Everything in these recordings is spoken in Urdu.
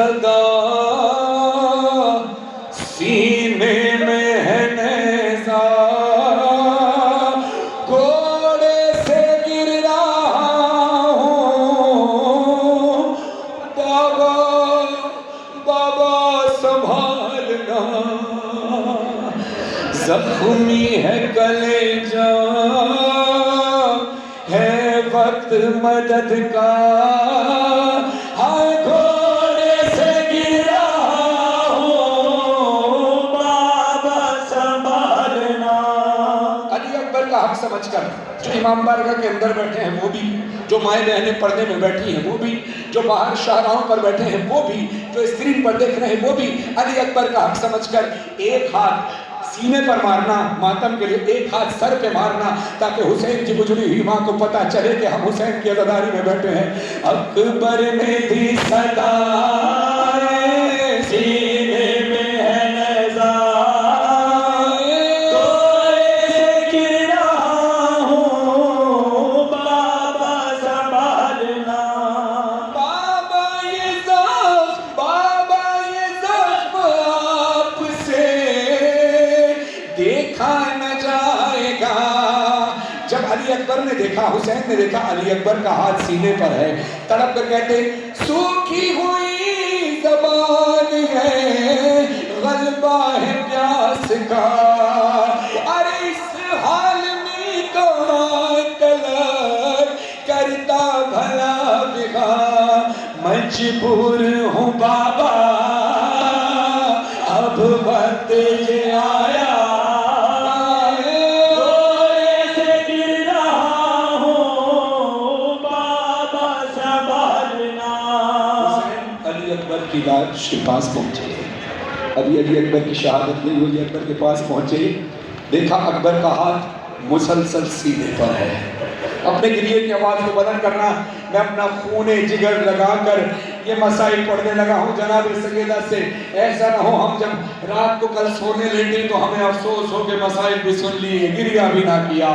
صدا سینے میں ہے نیزہ گھوڑے سے گر رہا ہوں بابا بابا سنبھالنا زخمی ہے کلیجہ ہے وقت مدد کا ہائے گھوڑے سے گر رہا ہوں بابا سنبھالنا۔ علی اکبر کا حق سمجھ کر جو امام بارگاہ کے اندر بیٹھے ہیں وہ بھی، جو مائیں بہنیں پردے میں بیٹھی ہیں وہ بھی، جو باہر شاہراہوں پر بیٹھے ہیں وہ بھی، جو اسکرین پر دیکھ رہے ہیں وہ بھی علی اکبر کا حق سمجھ کر ایک ہاتھ سینے پر مارنا ماتم کے لیے، ایک ہاتھ سر پہ مارنا تاکہ حسین کی گجری ہوئی ماں کو پتا چلے کہ ہم حسین کی عزاداری میں بیٹھے ہیں۔ اکبر نے دی صدا سینے میں ہے نیزہ گھوڑے سے گر رہا ہوں بابا سنبھالنا۔ بابا یہ زخم آپ سے دیکھا نہ جائے گا۔ جب علی اکبر نے دیکھا، حسین نے دیکھا علی اکبر کا ہاتھ سینے پر ہے، تڑپ کر کہتے سوکھی ہوئی زبان ہے غلبہ ہے پیاس کا، ارے اس حال میں کہاں طلب کرتا بھلا بگا، مجبور ہوں بابا اب وقت یہ آیا گھوڑے سے گر رہا ہوں بابا سنبھالنا۔ حسین علی اکبر کی لاش کے پاس پہنچے، ابھی علی اکبر کی شہادت نہیں ہوئی، اکبر کے پاس پہنچے، دیکھا اکبر کا ہاتھ مسلسل سینے پر ہے۔ اپنے گریے کی آواز کو بلند کرنا، میں اپنا خون جگر لگا کر یہ مسائل پڑھنے لگا ہوں جناب سیدہ سے، ایسا نہ ہو ہم جب رات کو کل سونے لیٹیں تو ہمیں افسوس ہو کہ مسائل بھی سن لیے گریہ بھی نہ کیا۔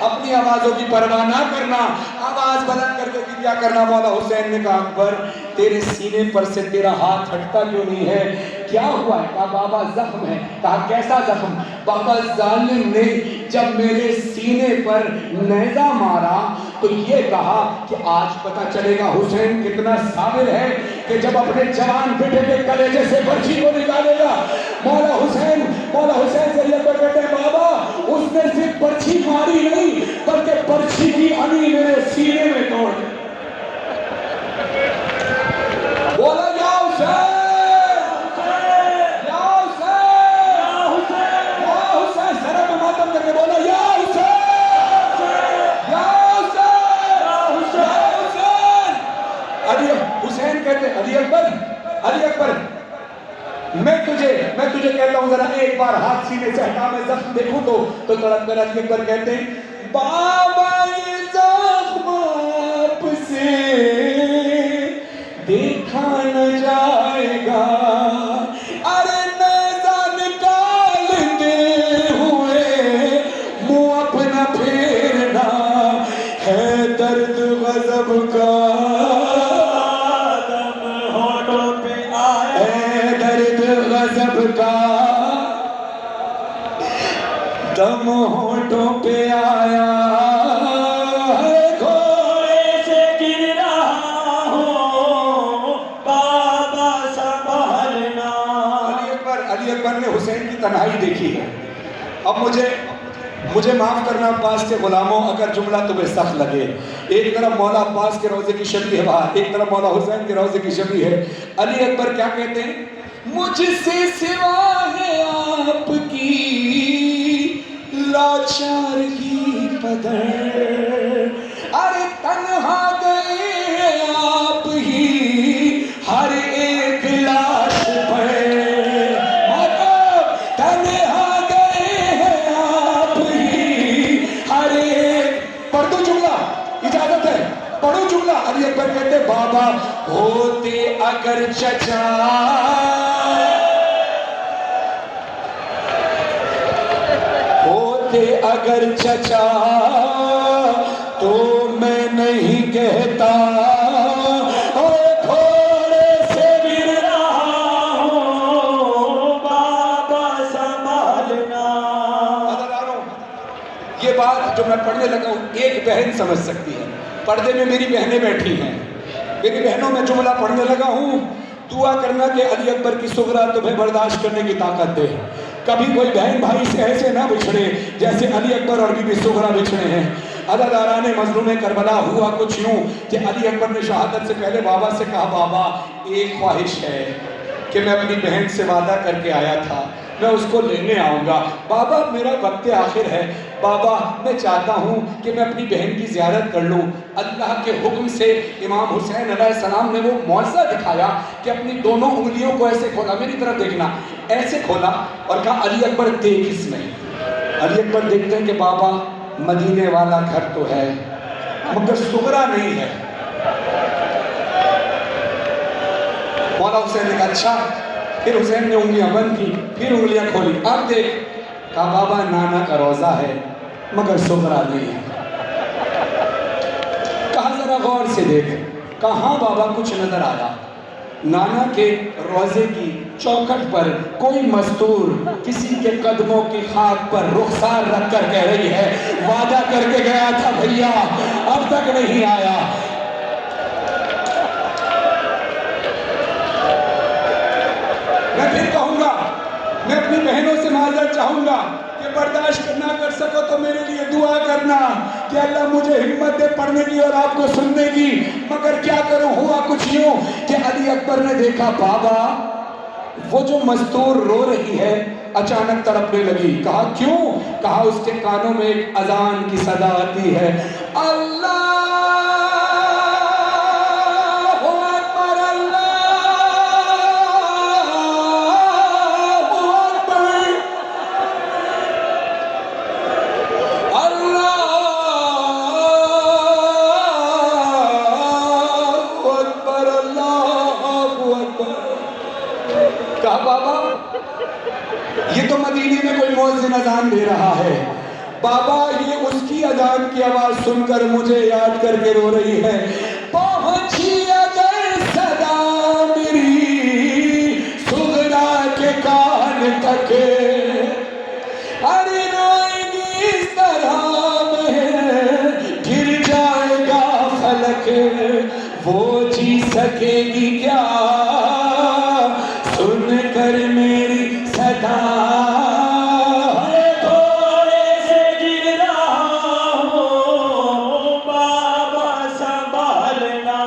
اپنی آوازوں کی پرواہ نہ کرنا، آواز بلند کر کے گریہ کرنا۔ مولا حسین نے کہا اکبر تیرے سینے پر سے تیرا ہاتھ ہٹتا کیوں نہیں ہے، کیا ہوا ہے؟ کہا بابا زخم ہے۔ کہا کیسا زخم؟ بابا ظالم نے جب میرے سینے پر نیزہ مارا تو یہ کہا کہ آج پتہ چلے گا حسین کتنا صابر ہے کہ جب اپنے جوان بیٹے کے کلیجے سے برچھی کو نکالے گا۔ مولا حسین سے یہ کہتے ہیں بابا اس نے صرف برچھی ماری نہیں بلکہ برچھی کی امی میرے سینے میں توڑ دی۔ بولا یا حسین علی اکبر میں تجھے کہتا ہوں ذرا ایک بار ہاتھ سینے سے ہٹا میں زخم دیکھوں تو تڑپ کر علی اکبر کہتے ہیں بابا یہ زخم آپ سے دیکھا نہ جائے گا، ارے نیزہ نکالتے ہوئے منہ اپنا پھیرنا ہے درد غضب کا دم ہونٹوں پہ آیا گھوڑے سے گر رہا ہوں بابا سنبھالنا۔ علی اکبر نے حسین کی تنہائی دیکھی ہے۔ اب مجھے معاف کرنا عباس کے غلاموں اگر جملہ تمہیں سخت لگے، ایک طرف مولا عباس کے روضے کی شبیہ ہے وہاں، ایک طرف مولا حسین کے روضے کی شبیہ ہے۔ علی اکبر کیا کہتے ہیں؟ مجھ سے سوا ہے آپ کی لاچارگی پدر، ارے تنہا گئے آپ ہی ہر ایک لاش پر، تنہا گئے ہیں آپ ہی ہر ایک۔ پڑھ دو جملہ، اجازت ہے پڑھو جملہ۔ علی اکبر کہتے بابا ہوتے اگر چچا اگر چچا تو میں نہیں کہتا گھوڑے سے گر رہا یہ بات جو میں پڑھنے لگا ہوں ایک بہن سمجھ سکتی ہے. پردے میں میری بہنیں بیٹھی ہیں. میری بہنوں میں جملہ پڑھنے لگا ہوں. دعا کرنا کہ علی اکبر کی صغرا تمہیں برداشت کرنے کی طاقت دے. کبھی کوئی بہن بھائی سے ایسے نہ بچھڑے جیسے علی اکبر اور بی بی صغرا بچھڑے ہیں. عزاداران مظلوم کربلا ہوا کچھ یوں کہ علی اکبر نے شہادت سے پہلے بابا سے کہا بابا ایک خواہش ہے کہ میں اپنی بہن سے وعدہ کر کے آیا تھا میں اس کو لینے آؤں گا. بابا میرا وقت آخر ہے. بابا میں چاہتا ہوں کہ میں اپنی بہن کی زیارت کر لوں. اللہ کے حکم سے امام حسین علیہ السلام نے وہ معجزہ دکھایا کہ اپنی دونوں انگلیوں کو ایسے کھولا, میری طرف دیکھنا, ایسے کھولا اور کہا علی اکبر دیکھ اس میں. علی اکبر دیکھتے ہیں کہ بابا مدینے والا گھر تو ہے مگر صغرا نہیں ہے. مولا حسین نے کہا اچھا. پھر حسین نے انگلیاں بند کی, پھر انگلیاں کھولی, اب دیکھ. کہا بابا نانا کا روزہ ہے مگر صغرا نہیں ہے. کہا ذرا غور سے دیکھ. کہاں بابا کچھ نظر آیا. نانا کے روزے کی چوکھٹ پر کوئی مستور کسی کے قدموں کی خاک پر رخسار رکھ کر کہہ رہی ہے وعدہ کر کے گیا تھا بھیا اب تک نہیں آیا. میں پھر کہوں گا, میں اپنی بہنوں سے معذرت چاہوں گا کہ برداشت نہ کر سکو تو میرے لیے دعا کرنا کہ اللہ مجھے ہمت دے پڑھنے کی اور آپ کو سننے کی. مگر کیا کروں, ہوا کچھ یوں کہ علی اکبر نے دیکھا بابا وہ جو مستور رو رہی ہے اچانک تڑپنے لگی. کہا کیوں؟ کہا اس کے کانوں میں ایک اذان کی صدا آتی ہے اللہ یہ تو مدینے میں کوئی مؤذن اذان دے رہا ہے. بابا یہ اس کی اذان کی آواز سن کر مجھے یاد کر کے رو رہی ہے. پہنچی اگر صدا میری صغرا کے کان تک ارے روئے گی اس طرح میں گر جائے گا فلک وہ جی سکے گی کیا سن کر میری صدا تھوڑے سے گر رہا ہوں بابا سنبھالنا.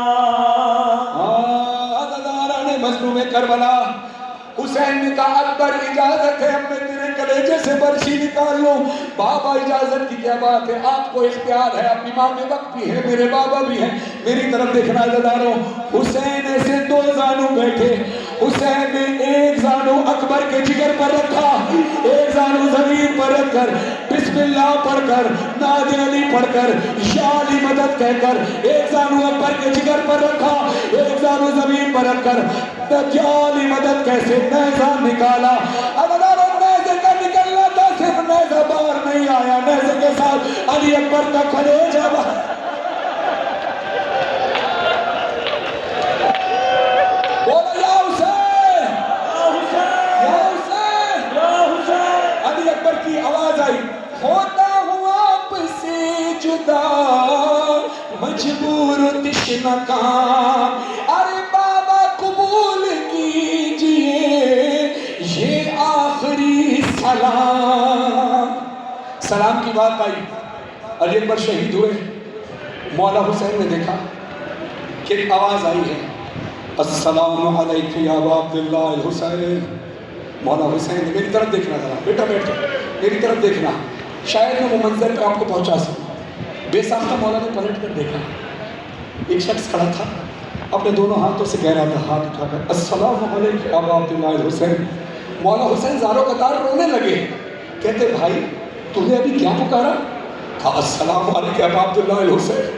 عزاداران مظلوم کربلا حسین نے کہا اکبر اجازت ہے اب میں تیرے کلیجے سے برشی نکال لوں. بابا اجازت کی کیا بات ہے, آپ کو اختیار ہے, آپ امام وقت بھی ہیں, میرے بابا بھی ہیں. میری طرف دیکھنا عزاداروں, حسین ایسے دو زانو بیٹھے. حسین نے ایک زانو اکبر کے جگر پر رکھا, ایک زانو زمین پر رکھ کر بسم اللہ پڑھ کر ناد علی پڑھ کر یا علی مدد کہہ کر ایک زانو اکبر کے جگر پر رکھا, ایک زانو زمین پر رکھ کر یا علی مدد کیسے نیزہ نکالا. اب نیزے کا نکلنا تھا, صرف نیزہ باہر نہیں آیا, نیزے کے ساتھ علی اکبر کا کلیجہ باہر. کی آواز آئی ہوتا ہوں آپ سے جدا مجبور تشنہ کام ارے بابا قبول کیجئے یہ آخری سلام. سلام کی بات آئی, علی اکبر شہید ہوئے. مولا حسین نے دیکھا کہ ایک آواز آئی ہے السلام علیکم یا ابا عبداللہ الحسین. مولا حسین نے میری طرف دیکھنا ذرا, بیٹا بیٹھو میری طرف دیکھنا, شاید میں وہ منظر پہ آپ کو پہنچا سکوں. بے ساختہ مولا نے پلٹ کر دیکھا, ایک شخص کھڑا تھا اپنے دونوں ہاتھوں سے کہہ رہا تھا ہاتھ اٹھا کر السلام علیکم ابا عبداللہ الحسین. مولا حسین زاروں قطار رونے لگے. کہتے بھائی تو نے ابھی کیا پکارا؟ کہا السلام علیکم ابا عبداللہ الحسین.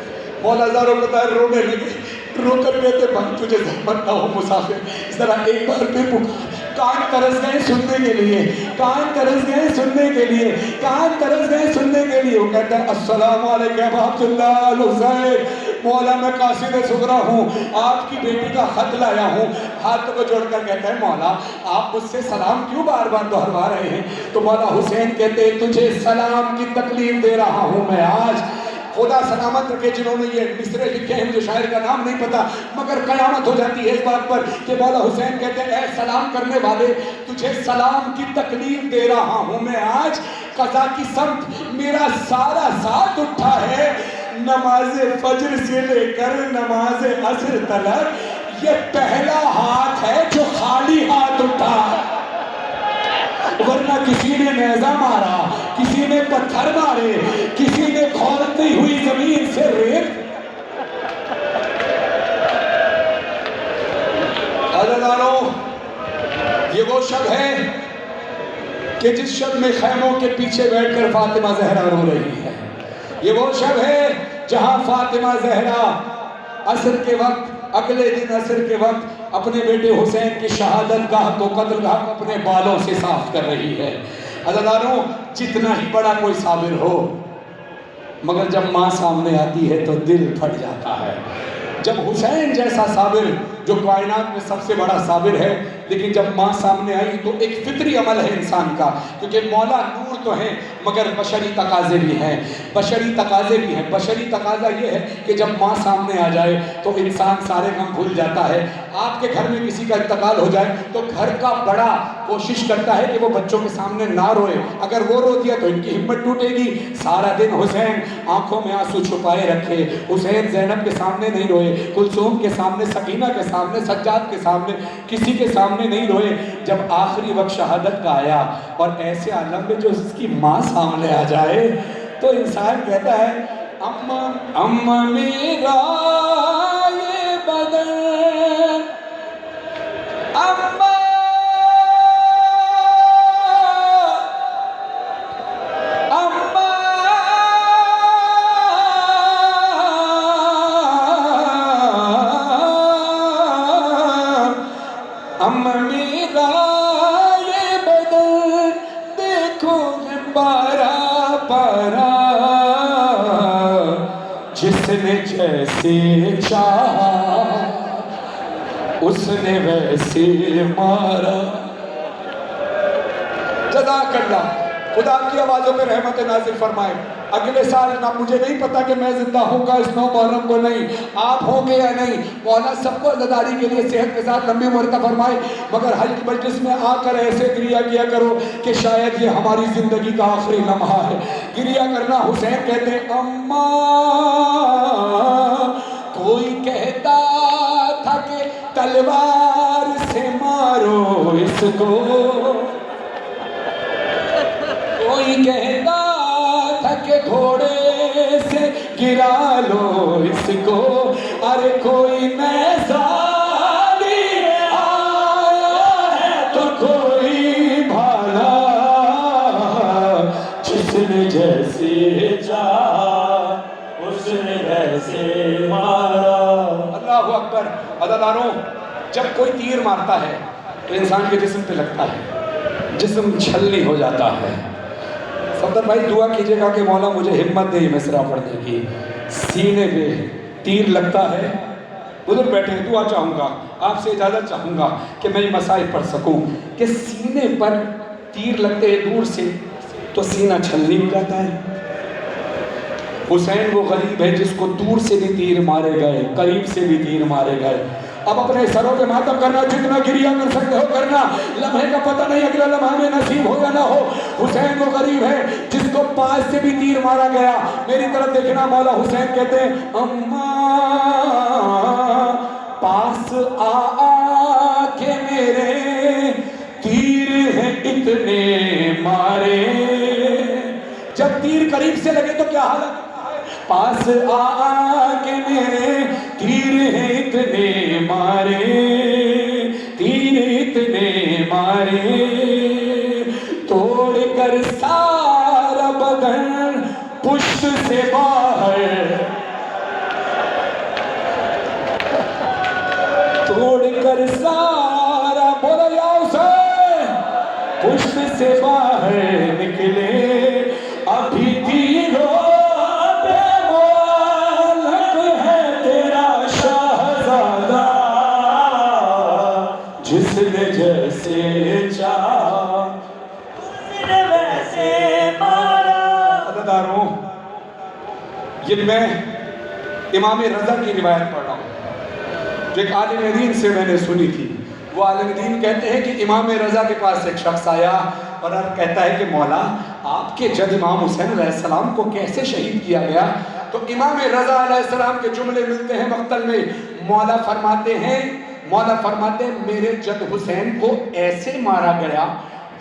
مولا زاروں قطار رونے لگے, رو کر کہتے بھائی تجھے زحمت نہ ہو مسافر, ذرا ایک بار پھر پکار. کان ترس گئے سننے کے لیے, کان ترس گئے سننے کے لیے, کان ترس گئے سننے کے لیے. وہ کہتا ہے السلام علیکم ابا عبداللہ الحسین. مولا میں قاصد صغرا ہوں، آپ کی بیٹی کا خط لایا ہوں۔ ہاتھوں کو جوڑ کر کہتا ہے مولا آپ مجھ سے سلام کیوں بار بار دہروا رہے ہیں؟ تو مولا حسین کہتے ہیں تجھے سلام کی تکلیف دے رہا ہوں میں آج۔ خدا سلامت رکھے جنہوں نے یہ مصرے لکھے ہیں، مجھے شاعر کا نام نہیں پتا، مگر قیامت ہو جاتی ہے اس بات پر کہ مولا حسین کہتے ہیں اے سلام کرنے والے تجھے سلام کی تکلیف دے رہا ہوں میں آج۔ قضا کی سمت میرا سارا ساتھ اٹھا ہے، نماز فجر سے لے کر نماز عصر تلک یہ پہلا ہاتھ ہے جو خالی ہاتھ اٹھا، ورنہ کسی نے نیزہ مارا، کسی نے پتھر مارے، کسی نے کھولتی ہوئی زمین سے ریت۔ عزیزانو یہ وہ شب ہے کہ جس شب میں خیموں کے پیچھے بیٹھ کر فاطمہ زہرا رو رہی ہے، یہ وہ شب ہے جہاں فاطمہ زہرا عصر کے وقت، اگلے دن عصر کے وقت اپنے بیٹے حسین کی شہادت گاہ کو، قتل گاہ کو اپنے بالوں سے صاف کر رہی ہے۔ عزیزانو جتنا ہی بڑا کوئی صابر ہو مگر جب ماں سامنے آتی ہے تو دل پھٹ جاتا ہے۔ جب حسین جیسا صابر جو کائنات میں سب سے بڑا صابر ہے، لیکن جب ماں سامنے آئی تو ایک فطری عمل ہے انسان کا، کیونکہ مولا نور تو ہیں مگر بشری تقاضے بھی ہیں، بشری تقاضے بھی ہیں۔ بشری تقاضا یہ ہے کہ جب ماں سامنے آ جائے تو انسان سارے غم بھول جاتا ہے۔ آپ کے گھر میں کسی کا انتقال ہو جائے تو گھر کا بڑا کوشش کرتا ہے کہ وہ بچوں کے سامنے نہ روئے، اگر وہ رو دیا تو ان کی ہمت ٹوٹے گی۔ سارا دن حسین آنکھوں میں آنسو چھپائے رکھے، حسین زینب کے سامنے نہیں روئے، کلثوم کے سامنے، سکینہ کے سامنے، سجاد کے سامنے، کسی کے سامنے نہیں روئے۔ جب آخری وقت شہادت کا آیا اور ایسے عالم میں جو اس کی ماں سامنے آ جائے تو انسان کہتا ہے اماں میرا یہ بدن، اماں میرا یہ بدن دیکھو پارا پارا، جس نے جیسے چاہا اس نے ویسے مارا۔ جزاک اللہ، خدا کی آوازوں پہ رحمت نازل فرمائے۔ اگلے سال نہ مجھے نہیں پتا کہ میں زندہ ہوں گا اس 9 محرم کو، نہیں آپ ہوں گے یا نہیں، مولا سب کو عزاداری کے لیے صحت کے ساتھ لمبی عمر عطا فرمائے، مگر حج کی مجلس میں آ کر ایسے گریہ کیا کرو کہ شاید یہ ہماری زندگی کا آخری لمحہ ہے۔ گریہ کرنا۔ حسین کہتے ہیں اماں کوئی کہتا تھا کہ تلوار سے مارو اس کو، کوئی کہتا تھا کہ گھوڑے سے گرا لو اس کو، ارے کوئی نیزہ آیا ہے تو کوئی بھالا، جس نے جیسے چاہا اس نے ویسے مارا۔ اللہ اکبر۔ عزیزانو جب کوئی تیر مارتا ہے تو انسان کے جسم پہ لگتا ہے، جسم چھلنی ہو جاتا ہے۔ صدر بھائی دعا کیجئے گا کہ مولا مجھے ہمت دے مصرع پڑھنے کی۔ سینے پہ تیر لگتا ہے، ادھر بیٹھے دعا چاہوں گا، آپ سے اجازت چاہوں گا کہ میں یہ مسائل پڑھ سکوں کہ سینے پر تیر لگتے ہیں دور سے تو سینہ چھلنی ہو جاتا ہے۔ حسین وہ غریب ہے جس کو دور سے بھی تیر مارے گئے، قریب سے بھی تیر مارے گئے۔ اب اپنے سروں پہ ماتم کرنا، جتنا گریہ کر سکتے ہو کرنا، لمحے کا پتہ نہیں اگلا لمحہ میں نصیب ہو یا نہ ہو۔ حسین وہ غریب ہے جس کو پاس سے بھی تیر مارا گیا۔ میری طرف دیکھنا، مولا حسین کہتے ہیں اماں پاس آ کے میرے تیر ہیں اتنے مارے۔ جب تیر قریب سے لگے تو کیا حالت؟ پاس آ کے میرے تیر ہیں اتنے مارے، تیر اتنے مارے، توڑ کر سارا بدن پشت سے باہر، توڑ کر سارا بولا یا حسین پشت سے باہر نکلے، ابھی تیروں یہ میں امام رضا کی روایت پڑھ رہا ہوں جو ایک عالم دین سے میں نے سنی تھی. وہ عالم دین کہتے ہیں کہ امام رضا کے پاس ایک شخص آیا اور کہتا ہے کہ مولا آپ کے جد امام حسین علیہ السلام کو کیسے شہید کیا گیا؟ تو امام رضا علیہ السلام کے جملے ملتے ہیں مقتل میں. مولا فرماتے ہیں میرے جد حسین کو ایسے مارا گیا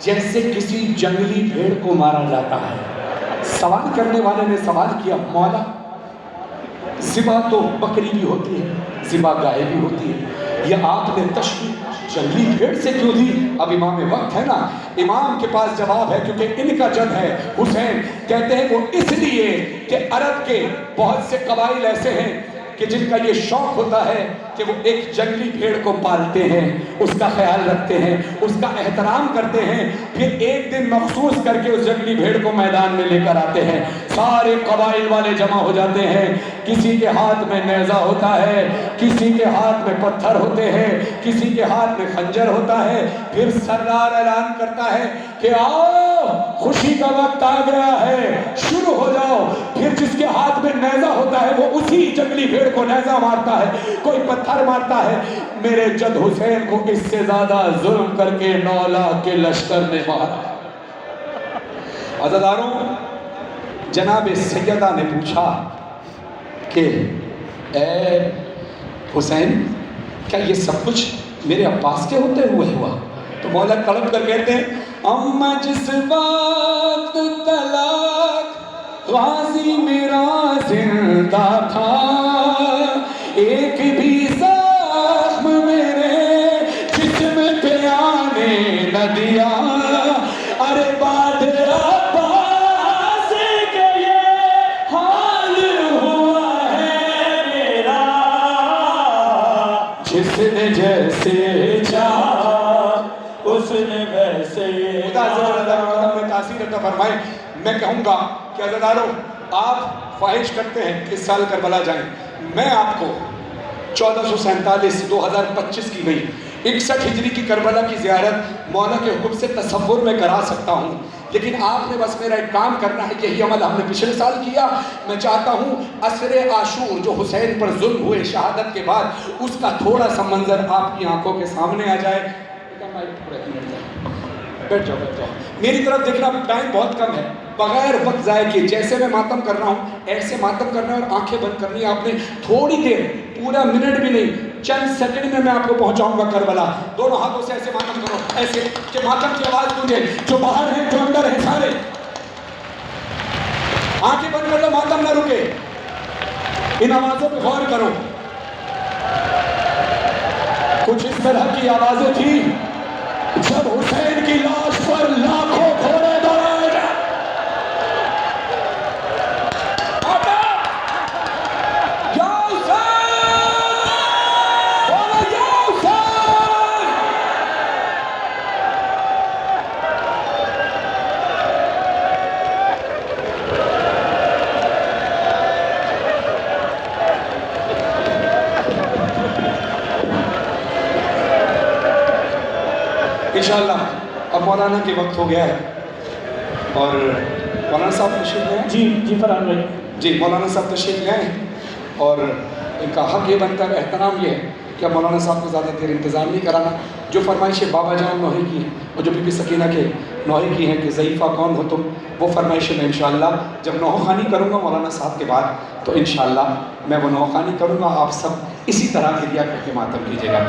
جیسے کسی جنگلی بھیڑ کو مارا جاتا ہے. سوال کرنے والے نے سوال کیا مولا ذبح تو بکری بھی ہوتی ہے, ذبح گائے بھی ہوتی ہے, یہ آپ نے تشبیہ جنگلی بھیڑ سے کیوں دی؟ اب امام وقت ہے نا, امام کے پاس جواب ہے کیونکہ ان کا جد ہے حسین. کہتے ہیں وہ اس لیے کہ عرب کے بہت سے قبائل ایسے ہیں کہ جن کا یہ شوق ہوتا ہے کہ وہ ایک جنگلی بھیڑ کو پالتے ہیں, اس کا خیال رکھتے ہیں, اس کا احترام کرتے ہیں, پھر ایک دن مخصوص کر کے اس جنگلی بھیڑ کو میدان میں لے کر آتے ہیں. سارے قبائل والے جمع ہو جاتے ہیں, کسی کے ہاتھ میں نیزہ ہوتا ہے, کسی کے ہاتھ میں پتھر ہوتے ہیں, کسی کے ہاتھ میں خنجر ہوتا ہے. پھر سردار اعلان کرتا ہے کہ آؤ خوشی کا وقت آ گیا ہے, شروع ہو جاؤ. پھر جس کے ہاتھ میں نیزہ ہوتا ہے وہ اسی جنگلی بھیڑ کو نیزہ مارتا ہے, کوئی پتھر مارتا ہے. میرے جد حسین کو اس سے زیادہ ظلم کر کے 9 لاکھ کے لشکر نے مارا. عزیزانو, جناب سیدہ نے پوچھا کہ اے حسین کیا یہ سب کچھ میرے عباس کے ہوتے ہوئے ہوا؟ تو مولا تڑپ کر کہتے ہیں اما جس وقت طلاق غازی میرا زندہ تھا, ایک بھی زخم میرے جسم پہ آنے نہ دیا. ارے باد عباس کے یہ حال ہوا ہے میرا, جس نے جیسے چاہا اس نے ویسے. خدا میں تاثیر عطا فرمائے. میں کہوں گا کہ عزیزانو آپ خواہش کرتے ہیں کہ اس سال کربلا جائیں. میں آپ کو 1447 2025 کی گئی 61 ہجری کی کربلا کی زیارت مولا کے حکم سے تصور میں کرا سکتا ہوں, لیکن آپ نے بس میرا ایک کام کرنا ہے. یہی عمل ہم نے پچھلے سال کیا. میں چاہتا ہوں عصر عاشور جو حسین پر ظلم ہوئے شہادت کے بعد, اس کا تھوڑا سا منظر آپ کی آنکھوں کے سامنے آ جائے. بیٹھ جاؤ بیٹھ جاؤ, میری طرف دیکھنا, ٹائم بہت کم ہے. بغیر وقت ضائع کیے جیسے میں ماتم کر رہا ہوں ایسے ماتم کرنا ہے اور آنکھیں بند کرنی ہے آپ نے. تھوڑی دیر, پورا منٹ بھی نہیں, چند سیکنڈ میں آپ کو پہنچاؤں گا کربلا. دونوں ہاتھوں سے ایسے ماتم کرو, ایسے کہ ماتم کی آواز گونجے. جو باہر ہیں جو اندر ہیں سارے آنکھیں بند کر لو, ماتم نہ رکے. ان آوازوں پہ غور کرو. کچھ اس طرح کی آوازیں تھی جب حسین کی لاش پر لاکھوں گھوڑے دوڑائے گئے. یا حسین, بولو یا حسین. انشاءاللہ اب مولانا کے وقت ہو گیا ہے اور مولانا صاحب تشریف لے آئیں. جی فرحان بھائی. جی مولانا صاحب تشریف لے آئیں. اور ان کا حق یہ بنتا ہے, احترام یہ ہے کہ مولانا صاحب کو زیادہ دیر انتظار نہیں کرانا. جو فرمائشیں بابا جان نوحی کی ہیں اور جو بی بی سکینہ کے نوحی کی ہیں کہ ضعیفہ کون ہو تم, وہ فرمائشیں میں انشاءاللہ جب نوحہ خوانی کروں گا مولانا صاحب کے بعد تو انشاءاللہ میں وہ نوحہ خوانی کروں گا. آپ سب اسی طرح کے دیا کر کے ماتم کیجیے گا.